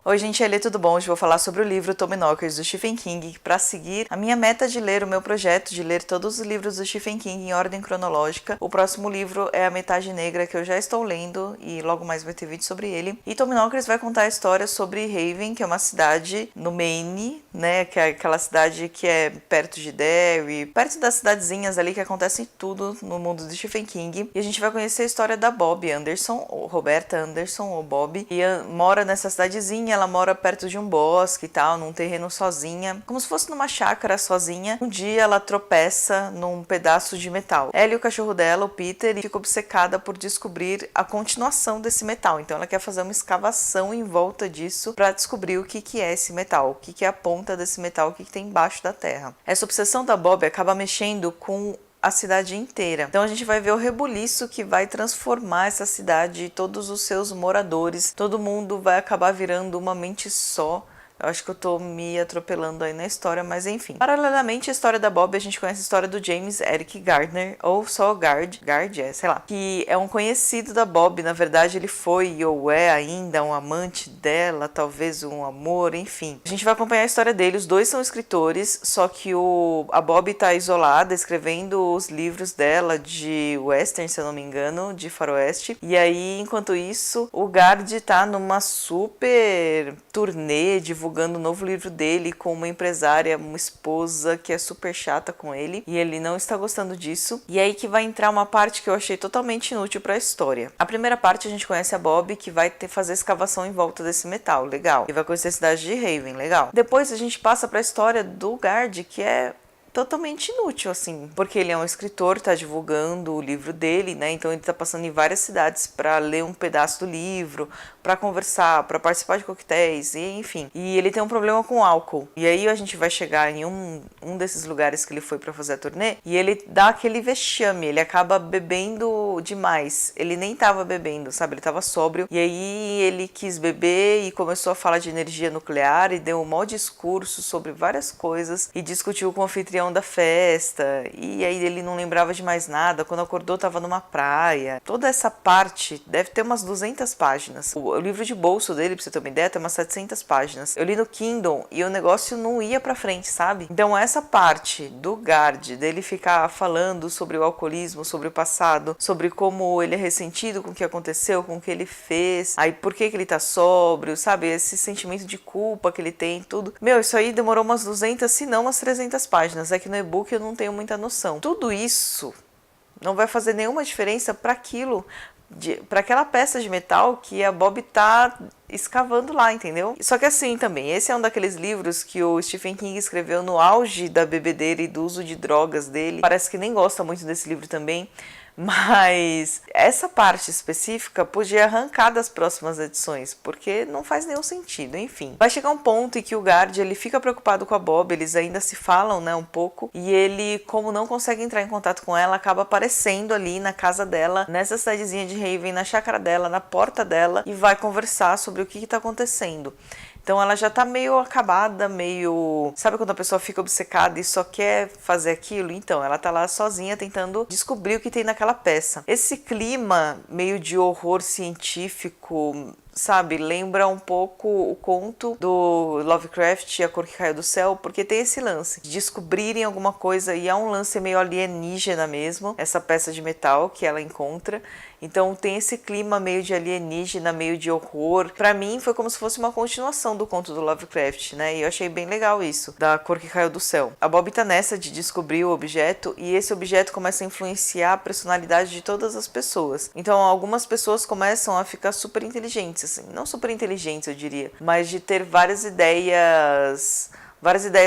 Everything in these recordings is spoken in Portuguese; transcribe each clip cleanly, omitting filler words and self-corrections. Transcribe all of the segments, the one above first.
Oi gente, Elê, tudo bom? Hoje eu vou falar sobre o livro Tommyknockers do Stephen King para seguir a minha meta de ler, o meu projeto de ler todos os livros do Stephen King em ordem cronológica. O próximo livro é A Metade Negra, que eu já estou lendo e logo mais vai ter vídeo sobre ele. E Tommyknockers vai contar a história sobre Haven, que é uma cidade no Maine, né, que é aquela cidade que é perto de Derry, perto das cidadezinhas ali que acontecem tudo no mundo do Stephen King. E a gente vai conhecer a história da Bob Anderson, ou Roberta Anderson, ou Bob, que mora nessa cidadezinha. Ela mora perto de um bosque e tal, num terreno sozinha, como se fosse numa chácara sozinha. Um dia ela tropeça num pedaço de metal. Ela e o cachorro dela, o Peter, fica obcecada por descobrir a continuação desse metal. Então ela quer fazer uma escavação em volta disso para descobrir o que é esse metal, o que é a ponta desse metal, o que tem embaixo da terra. Essa obsessão da Bob acaba mexendo com a cidade inteira. Então a gente vai ver o rebuliço que vai transformar essa cidade e todos os seus moradores. Todo mundo vai acabar virando uma mente só. Eu acho que eu tô me atropelando aí na história, mas enfim. Paralelamente à história da Bob, a gente conhece a história do James Eric Gardner, ou só Gard, sei lá, que é um conhecido da Bob. Na verdade, ele foi ou é ainda um amante dela, talvez um amor, enfim. A gente vai acompanhar a história dele, os dois são escritores, só que a Bob tá isolada, escrevendo os livros dela de western, se eu não me engano, de faroeste. E aí, enquanto isso, o Gard tá numa super turnê, divulgando o novo livro dele com uma empresária, uma esposa que é super chata com ele, e ele não está gostando disso. E aí que vai entrar uma parte que eu achei totalmente inútil para a história. A primeira parte a gente conhece a Bob, que vai fazer escavação em volta desse metal, legal. E vai conhecer a cidade de Haven, legal. Depois a gente passa para a história do Gard, que é totalmente inútil, assim, porque ele é um escritor, tá divulgando o livro dele, né, então ele tá passando em várias cidades para ler um pedaço do livro, para conversar, para participar de coquetéis, e enfim. E ele tem um problema com álcool, e aí a gente vai chegar em um desses lugares que ele foi para fazer a turnê, e ele dá aquele vexame, ele acaba bebendo demais, ele nem tava bebendo, sabe, ele tava sóbrio, e aí ele quis beber e começou a falar de energia nuclear, e deu um maior discurso sobre várias coisas, e discutiu com o anfitrião da festa, e aí ele não lembrava de mais nada. Quando acordou tava numa praia. Toda essa parte deve ter umas 200 páginas. O livro de bolso dele, pra você ter uma ideia, tem umas 700 páginas. Eu li no Kindle e o negócio não ia pra frente, sabe? Então essa parte do Gard, dele ficar falando sobre o alcoolismo, sobre o passado, sobre como ele é ressentido com o que aconteceu, com o que ele fez, aí por que ele tá sóbrio, sabe? Esse sentimento de culpa que ele tem, tudo. Meu, isso aí demorou umas 200, se não umas 300 páginas. É que no e-book eu não tenho muita noção. Tudo isso não vai fazer nenhuma diferença para aquilo, para aquela peça de metal que a Bob tá escavando lá, entendeu? Só que assim também, esse é um daqueles livros que o Stephen King escreveu no auge da bebedeira e do uso de drogas dele. Parece que nem gosta muito desse livro também. Mas essa parte específica podia arrancar das próximas edições, porque não faz nenhum sentido, enfim. Vai chegar um ponto em que o Gard, ele fica preocupado com a Bob, eles ainda se falam, né, um pouco, e ele, como não consegue entrar em contato com ela, acaba aparecendo ali na casa dela, nessa cidadezinha de Haven, na chácara dela, na porta dela, e vai conversar sobre o que tá acontecendo. Então ela já tá meio acabada, meio... Sabe quando a pessoa fica obcecada e só quer fazer aquilo? Então, ela tá lá sozinha tentando descobrir o que tem naquela peça. Esse clima meio de horror científico, sabe, lembra um pouco o conto do Lovecraft, A Cor que Caiu do Céu, porque tem esse lance de descobrirem alguma coisa, e é um lance meio alienígena mesmo, essa peça de metal que ela encontra. Então tem esse clima meio de alienígena, meio de horror. Pra mim foi como se fosse uma continuação do conto do Lovecraft, né? E eu achei bem legal isso, da Cor que Caiu do Céu. A Bob tá nessa de descobrir o objeto, e esse objeto começa a influenciar a personalidade de todas as pessoas. Então algumas pessoas começam a ficar super inteligentes, assim, não super inteligentes eu diria, mas de ter várias ideias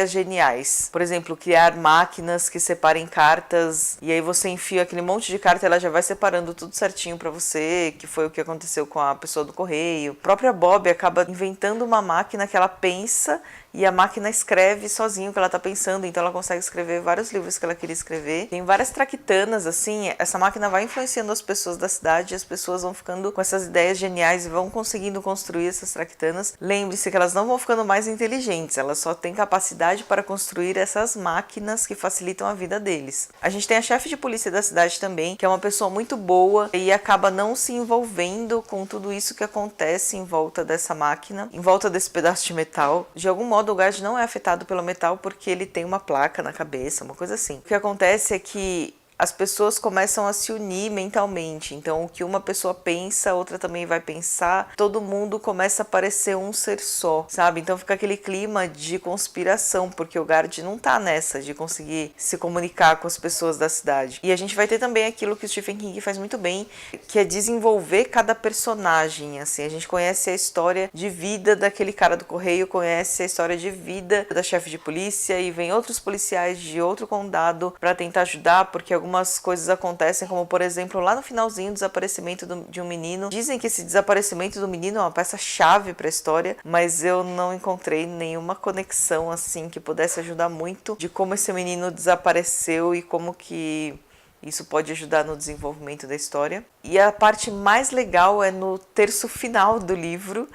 geniais. Por exemplo, criar máquinas que separem cartas, e aí você enfia aquele monte de carta e ela já vai separando tudo certinho pra você, que foi o que aconteceu com a pessoa do correio. A própria Bob acaba inventando uma máquina que ela pensa e a máquina escreve sozinho o que ela tá pensando, então ela consegue escrever vários livros que ela queria escrever. Tem várias traquitanas, assim, essa máquina vai influenciando as pessoas da cidade, e as pessoas vão ficando com essas ideias geniais e vão conseguindo construir essas traquitanas. Lembre-se que elas não vão ficando mais inteligentes, elas só têm capacidade para construir essas máquinas que facilitam a vida deles. A gente tem a chefe de polícia da cidade também, que é uma pessoa muito boa e acaba não se envolvendo com tudo isso que acontece em volta dessa máquina, em volta desse pedaço de metal. De algum modo o Guard não é afetado pelo metal porque ele tem uma placa na cabeça, uma coisa assim. O que acontece é que as pessoas começam a se unir mentalmente, então o que uma pessoa pensa, a outra também vai pensar, todo mundo começa a parecer um ser só, sabe? Então fica aquele clima de conspiração, porque o Guard não tá nessa de conseguir se comunicar com as pessoas da cidade. E a gente vai ter também aquilo que o Stephen King faz muito bem, que é desenvolver cada personagem, assim, a gente conhece a história de vida daquele cara do correio, conhece a história de vida da chefe de polícia e vem outros policiais de outro condado para tentar ajudar, porque algumas coisas acontecem, como por exemplo, lá no finalzinho, o desaparecimento de um menino. Dizem que esse desaparecimento do menino é uma peça-chave para a história, mas eu não encontrei nenhuma conexão assim que pudesse ajudar muito de como esse menino desapareceu e como que isso pode ajudar no desenvolvimento da história. E a parte mais legal é no terço final do livro,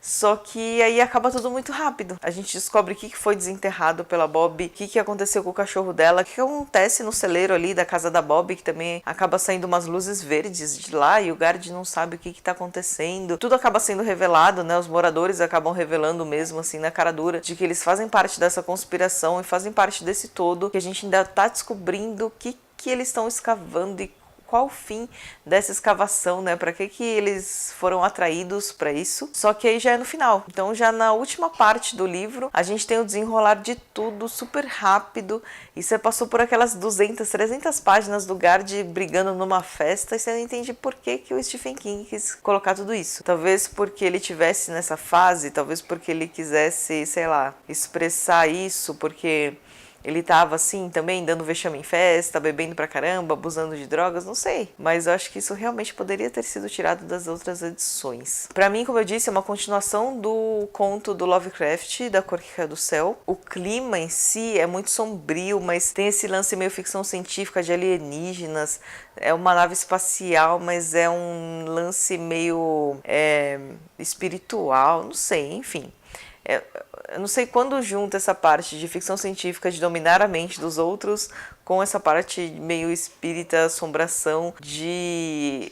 só que aí acaba tudo muito rápido. A gente descobre o que foi desenterrado pela Bob, o que aconteceu com o cachorro dela, o que acontece no celeiro ali da casa da Bob, que também acaba saindo umas luzes verdes de lá e o Guard não sabe o que tá acontecendo. Tudo acaba sendo revelado, né? Os moradores acabam revelando mesmo, assim, na cara dura, de que eles fazem parte dessa conspiração e fazem parte desse todo, que a gente ainda tá descobrindo o que eles estão escavando e qual o fim dessa escavação, né? Para que eles foram atraídos para isso? Só que aí já é no final. Então já na última parte do livro, a gente tem o desenrolar de tudo super rápido e você passou por aquelas 200, 300 páginas do Guard brigando numa festa e você não entende por que o Stephen King quis colocar tudo isso. Talvez porque ele tivesse nessa fase, talvez porque ele quisesse, sei lá, expressar isso, porque ele tava assim também, dando vexame em festa, bebendo pra caramba, abusando de drogas, não sei. Mas eu acho que isso realmente poderia ter sido tirado das outras edições. Pra mim, como eu disse, é uma continuação do conto do Lovecraft, Da Cor que Caiu do Céu. O clima em si é muito sombrio, mas tem esse lance meio ficção científica de alienígenas. É uma nave espacial, mas é um lance meio espiritual, não sei, enfim. Eu não sei quando junta essa parte de ficção científica, de dominar a mente dos outros, com essa parte meio espírita, assombração, de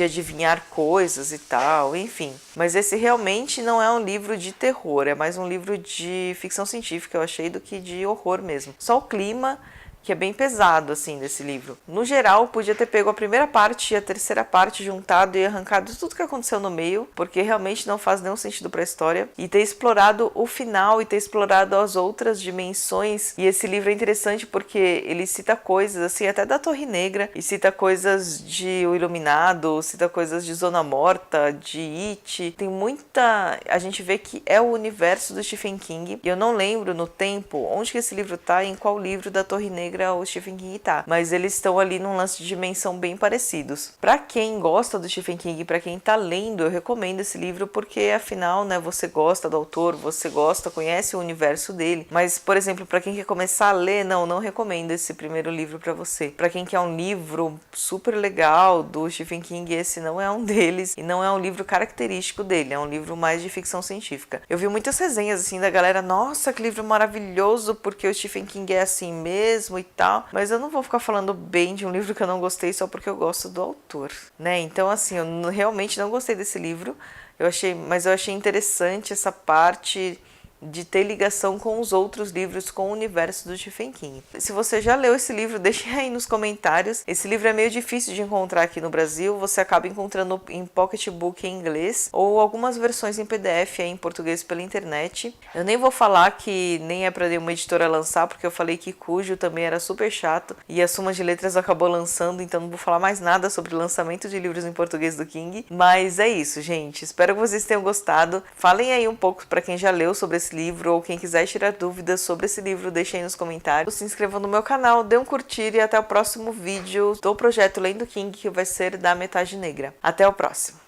adivinhar coisas e tal, enfim. Mas esse realmente não é um livro de terror, é mais um livro de ficção científica, eu achei, do que de horror mesmo. Só o clima, que é bem pesado, assim, desse livro. No geral, podia ter pego a primeira parte e a terceira parte, juntado e arrancado tudo que aconteceu no meio, porque realmente não faz nenhum sentido pra história, e ter explorado o final e ter explorado as outras dimensões. E esse livro é interessante porque ele cita coisas, assim, até da Torre Negra, e cita coisas de O Iluminado, cita coisas de Zona Morta, de It. Tem muita... A gente vê que é o universo do Stephen King, e eu não lembro no tempo onde que esse livro tá, em qual livro da Torre Negra o Stephen King tá, mas eles estão ali num lance de dimensão bem parecidos. Pra quem gosta do Stephen King, pra quem tá lendo, eu recomendo esse livro porque afinal, né, você gosta do autor, você gosta, conhece o universo dele, mas, por exemplo, pra quem quer começar a ler, não recomendo esse primeiro livro pra você. Pra quem quer um livro super legal do Stephen King, esse não é um deles e não é um livro característico dele, é um livro mais de ficção científica. Eu vi muitas resenhas assim da galera, nossa, que livro maravilhoso, porque o Stephen King é assim mesmo e tal, mas eu não vou ficar falando bem de um livro que eu não gostei só porque eu gosto do autor, né? Então, assim, eu realmente não gostei desse livro, mas eu achei interessante essa parte de ter ligação com os outros livros, com o universo do Stephen King. Se você já leu esse livro, deixe aí nos comentários. Esse livro é meio difícil de encontrar aqui no Brasil, você acaba encontrando em pocketbook em inglês ou algumas versões em PDF aí em português pela internet. Eu nem vou falar que nem é para nenhuma editora lançar, porque eu falei que Cujo também era super chato e a Suma de Letras acabou lançando, então não vou falar mais nada sobre o lançamento de livros em português do King. Mas é isso, gente. Espero que vocês tenham gostado. Falem aí um pouco para quem já leu sobre esse livro ou quem quiser tirar dúvidas sobre esse livro, deixem aí nos comentários. Se inscrevam no meu canal, dê um curtir e até o próximo vídeo do projeto Lendo King, que vai ser da Metade Negra. Até o próximo!